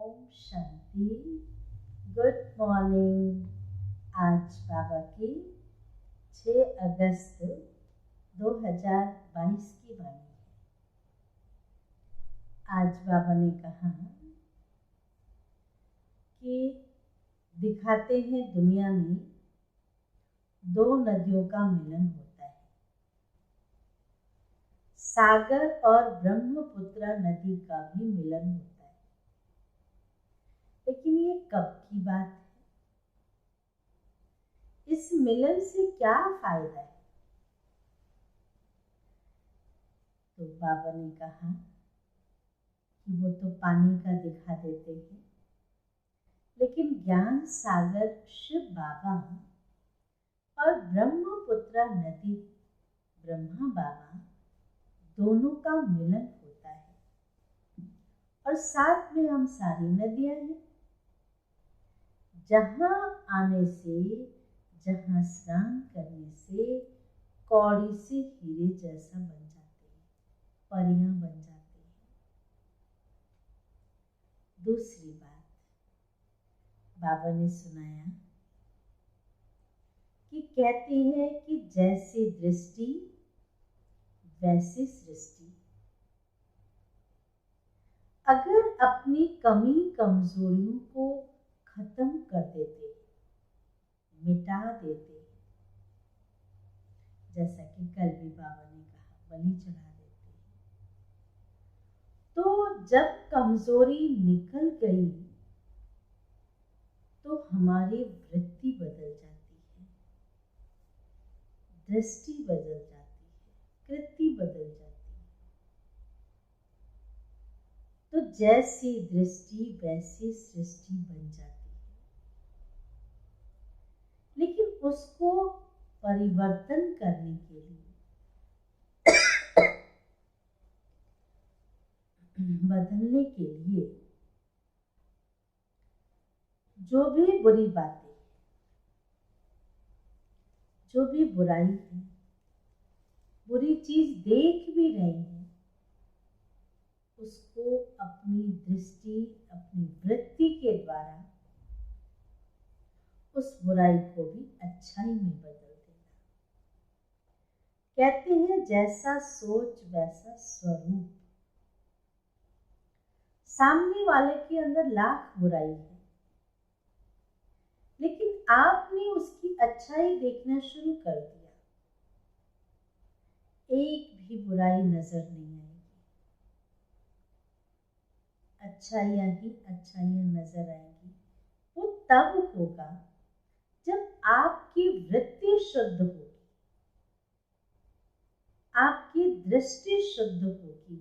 Om Shanti. Good morning. आज बाबा की 6 अगस्त 2022 की वाणी है। आज बाबा ने कहा कि दिखाते हैं दुनिया में 2 नदियों का मिलन होता है, सागर और ब्रह्मपुत्र नदी का भी मिलन होता है। लेकिन ये कब की बात है? इस मिलन से क्या फायदा है? तो बाबा ने कहा कि वो तो पानी का दिखा देते हैं, लेकिन ज्ञान सागर शिव बाबा और ब्रह्मपुत्र नदी ब्रह्मा बाबा दोनों का मिलन होता है। और साथ में हम सारी नदियां हैं। जहां आने से, जहां स्नान करने से कौड़ी से हीरे जैसा बन जाते हैं, परियां बन जाती हैं। दूसरी बात बाबा ने सुनाया कि कहते हैं कि जैसी दृष्टि वैसी सृष्टि। अगर अपनी कमी कमजोरियों को खत्म कर देते, मिटा देते, जैसा कि कल भी बाबा ने कहा, बलि चढ़ा देते, तो जब कमजोरी निकल गई तो हमारी वृत्ति बदल जाती है, दृष्टि बदल जाती है, कृति बदल जाती है। तो जैसी दृष्टि वैसी सृष्टि बन जाती है। लेकिन उसको परिवर्तन करने के लिए, बदलने के लिए जो भी बुरी बातें, जो भी बुराई है, बुरी चीज देख भी रहे हैं, उसको अपनी दृष्टि, अपनी वृत्ति के द्वारा उस बुराई को भी अच्छाई में बदल देना। कहते हैं जैसा सोच वैसा स्वरूप। सामने वाले के अंदर लाख बुराई है, लेकिन आपने उसकी अच्छाई देखना शुरू कर दिया, एक भी बुराई नजर नहीं आएगी, अच्छाइयां ही अच्छाइयां नजर आएंगी। वो तब होगा जब आपकी वृत्ति शुद्ध होगी, आपकी दृष्टि शुद्ध होगी,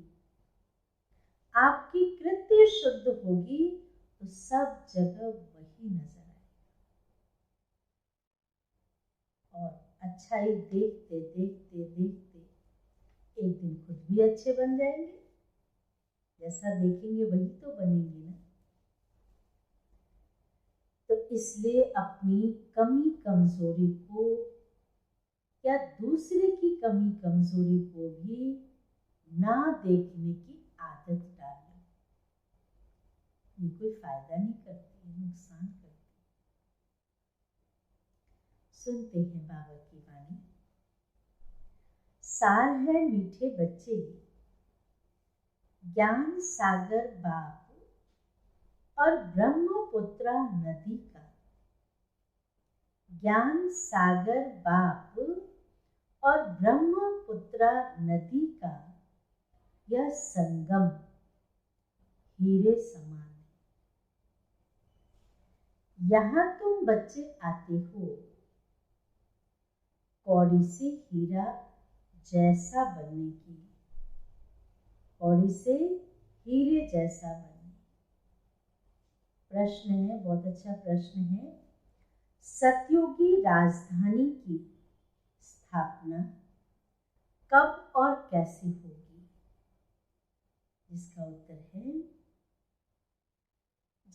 आपकी कृत्य शुद्ध होगी, तो सब जगह वही नजर आएगा। और अच्छाई देखते देखते देखते एक दिन खुद भी अच्छे बन जाएंगे। जैसा देखेंगे वही तो बनेंगे ना। तो इसलिए अपनी कमी कमजोरी को या दूसरे की कमी कमजोरी को भी ना देखने की आदत डालें। ये कोई फायदा नहीं करती है, नुकसान करती है। सुनते हैं बाबा की वाणी। सार है मीठे बच्चे, ज्ञान सागर बाप और ब्रह्मपुत्र नदी का। ज्ञान सागर बाप और ब्रह्मपुत्र नदी का यह संगम हीरे समान है। यहां तुम बच्चे आते हो कौड़ी से हीरा जैसा बनने के लिए, कौड़ी से हीरे जैसा बनने। प्रश्न है, बहुत अच्छा प्रश्न है। सतयुगी राजधानी की स्थापना कब और कैसे होगी? इसका उत्तर है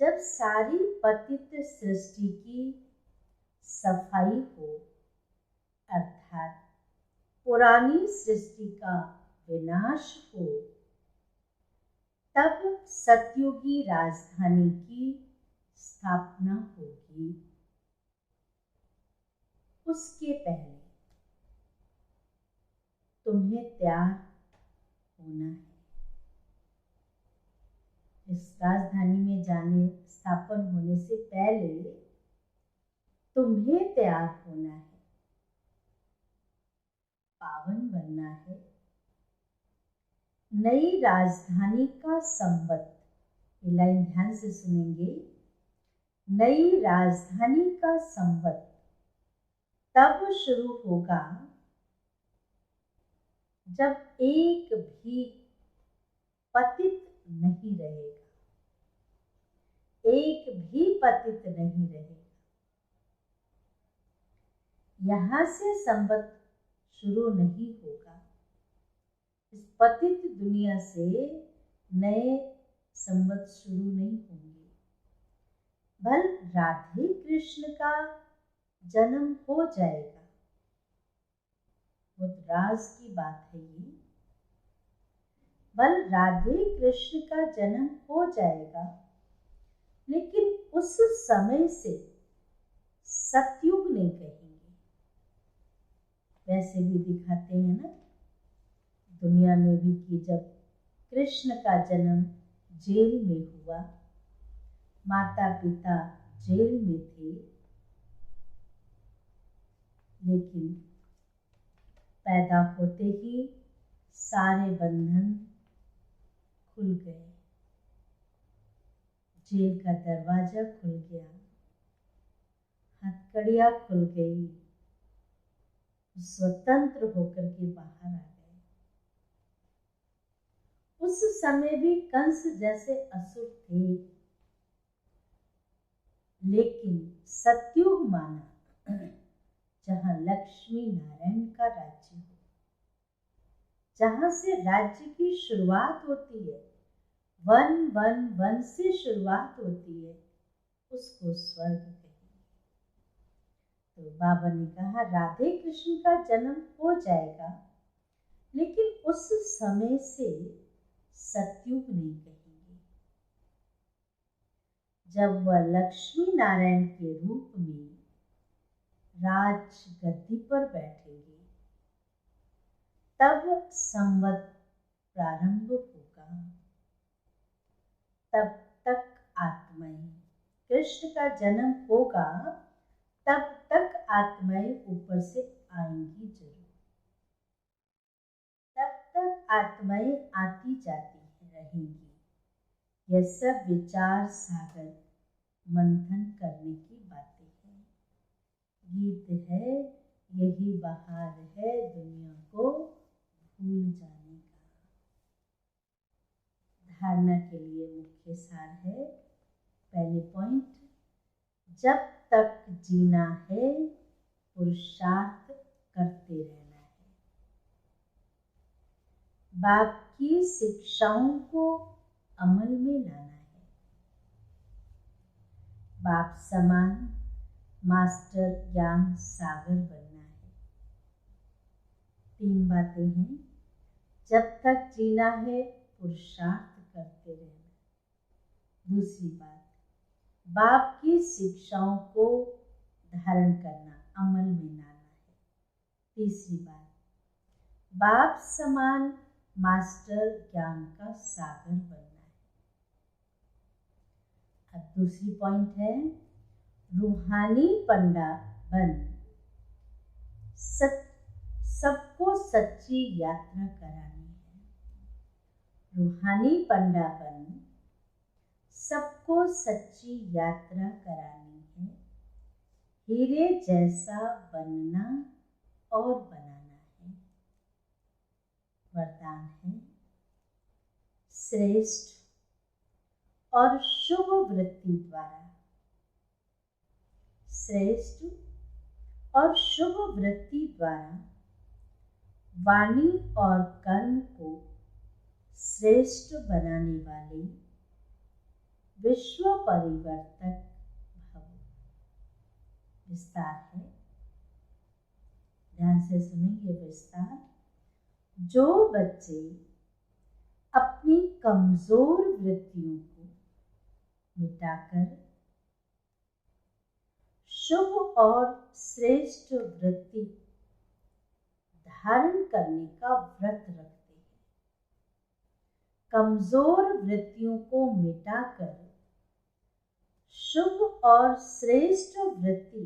जब सारी पतित सृष्टि की सफाई हो, अर्थात पुरानी सृष्टि का विनाश हो, तब सतयुगी राजधानी की स्थापना होगी। उसके पहले तुम्हें तैयार होना है। इस राजधानी में जाने स्थापन होने से पहले तुम्हें तैयार होना है, पावन बनना है। नई राजधानी का संवत, ये लाइन ध्यान से सुनेंगे। नई राजधानी का संवत तब शुरू होगा जब एक भी पतित नहीं रहेगा, एक भी पतित नहीं रहेगा। यहां से संवत शुरू नहीं होगा। इस पतित दुनिया से नए संवत शुरू नहीं होंगे। बल राधे कृष्ण का जन्म हो जाएगा। बहुत राज की बात है ये। बल राधे कृष्ण का जन्म हो जाएगा, लेकिन उस समय से सतयुग नहीं कहेंगे। वैसे भी दिखाते हैं ना दुनिया में भी कि जब कृष्ण का जन्म जेल में हुआ, माता पिता जेल में थे, लेकिन पैदा होते ही सारे बंधन खुल गए, जेल का दरवाजा खुल गया, हथकड़ियां खुल गई, स्वतंत्र होकर के बाहर आ गए। उस समय भी कंस जैसे असुर थे, लेकिन सतयुग माना जहां लक्ष्मी नारायण का राज्य हो, जहां से राज्य की शुरुआत होती है, वन से शुरुआत होती है, उसको स्वर्ग कहेंगे। तो बाबा ने कहा राधे कृष्ण का जन्म हो जाएगा, लेकिन उस समय से सतयुग नहीं कहेंगे। जब वह लक्ष्मी नारायण के रूप में राज गद्दी पर बैठेंगे, तब संवत प्रारंभ होगा। तब तक आत्माएं, कृष्ण का जन्म होगा तब तक आत्माएं ऊपर से आएंगी जरूर। तब तक आत्माएं आती जाती रहेंगी। यह सब विचार सागर मंथन करने की बातें हैं। गीत है यही बहार है दुनिया को भूल जाने का। धारणा के लिए मुख्य सार है, पहले पॉइंट, जब तक जीना है पुरुषार्थ करते रहना है। बाप की शिक्षाओं को अमल में लाना है। बाप समान मास्टर ज्ञान सागर बनना है। 3 बातें हैं। जब तक जीना है पुरुषार्थ करते रहना। दूसरी बात, बाप की शिक्षाओं को धारण करना, अमल में लाना है। तीसरी बात, बाप समान मास्टर ज्ञान का सागर बनना है। अब दूसरी पॉइंट है, रूहानी पंडा बन सबको सच्ची यात्रा करानी है। रूहानी पंडा बन सबको सच्ची यात्रा करानी है। हीरे जैसा बनना और बनाना है। वरदान है, श्रेष्ठ और शुभ वृत्ति द्वारा, श्रेष्ठ और शुभ वृत्ति द्वारा वाणी और कर्म को श्रेष्ठ बनाने वाले विश्व परिवर्तक भव। विस्तार है, ध्यान से सुनेंगे विस्तार। जो बच्चे अपनी कमजोर वृत्तियों को मिटाकर शुभ और श्रेष्ठ वृत्ति धारण करने का व्रत रखते हैं। कमजोर वृत्तियों को मिटाकर शुभ और श्रेष्ठ वृत्ति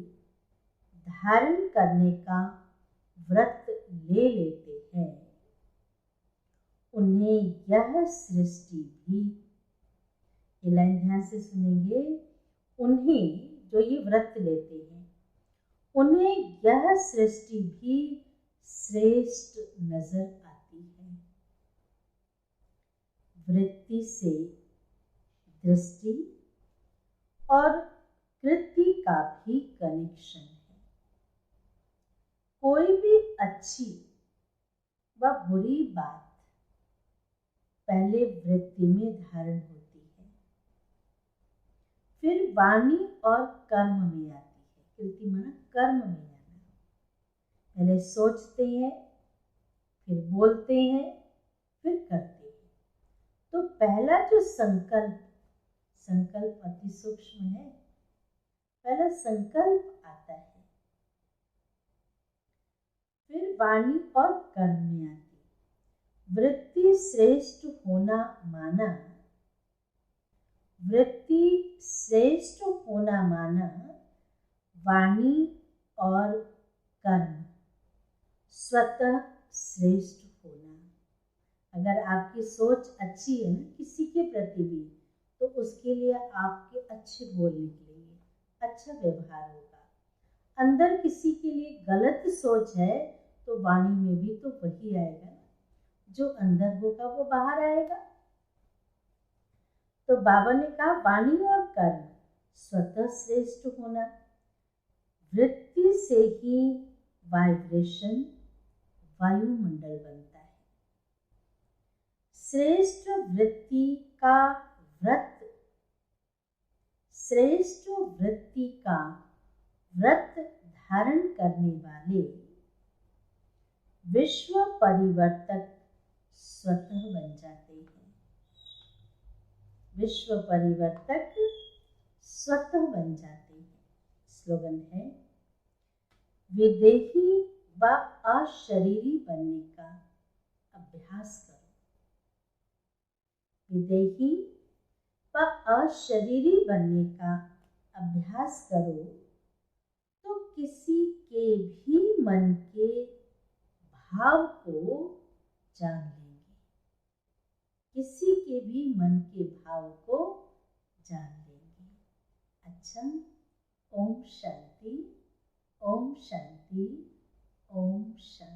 धारण करने का व्रत ले लेते हैं। उन्हें यह सृष्टि भी, ये लाइन ध्यान से सुनेंगे, उन्हें जो ये व्रत लेते हैं उन्हें यह सृष्टि भी श्रेष्ठ नजर आती है। वृत्ति से दृष्टि और कृति का भी कनेक्शन है। कोई भी अच्छी व बुरी बात पहले वृत्ति में धारण होती है, फिर वाणी और कर्म में आती है। कृति माना कर्म में आना। पहले सोचते हैं, फिर बोलते हैं, फिर करते हैं। तो पहला जो संकल्प अति सूक्ष्म है। पहला संकल्प आता है, फिर वाणी और कर्म में आती है। वृत्ति श्रेष्ठ होना माना, वृत्ति श्रेष्ठ होना माना वाणी और कर्म स्वतः श्रेष्ठ होना। अगर आपकी सोच अच्छी है ना किसी के प्रति भी, तो उसके लिए आपके अच्छे बोल निकलेंगे, अच्छा व्यवहार होगा। अंदर किसी के लिए गलत सोच है तो वाणी में भी तो वही आएगा ना, जो अंदर होगा वो बाहर आएगा। तो बाबा ने कहा वाणी और कर्म स्वतः श्रेष्ठ होना। वृत्ति से ही वाइब्रेशन वायुमंडल बनता है। श्रेष्ठ वृत्ति का व्रत, श्रेष्ठ वृत्ति का व्रत धारण करने वाले विश्व परिवर्तक स्वतः बन जाते हैं। विश्व परिवर्तक स्वतः बन जाते हैं। स्लोगन है, विदेही व अशरीरी बनने का अभ्यास करो। विदेही व अशरीरी बनने का अभ्यास करो तो किसी के भी मन के भाव को जान लेंगे। किसी के भी मन के भाव को जान लेंगे। अच्छा, ओम शांति, ओम शांति, ओम शांति।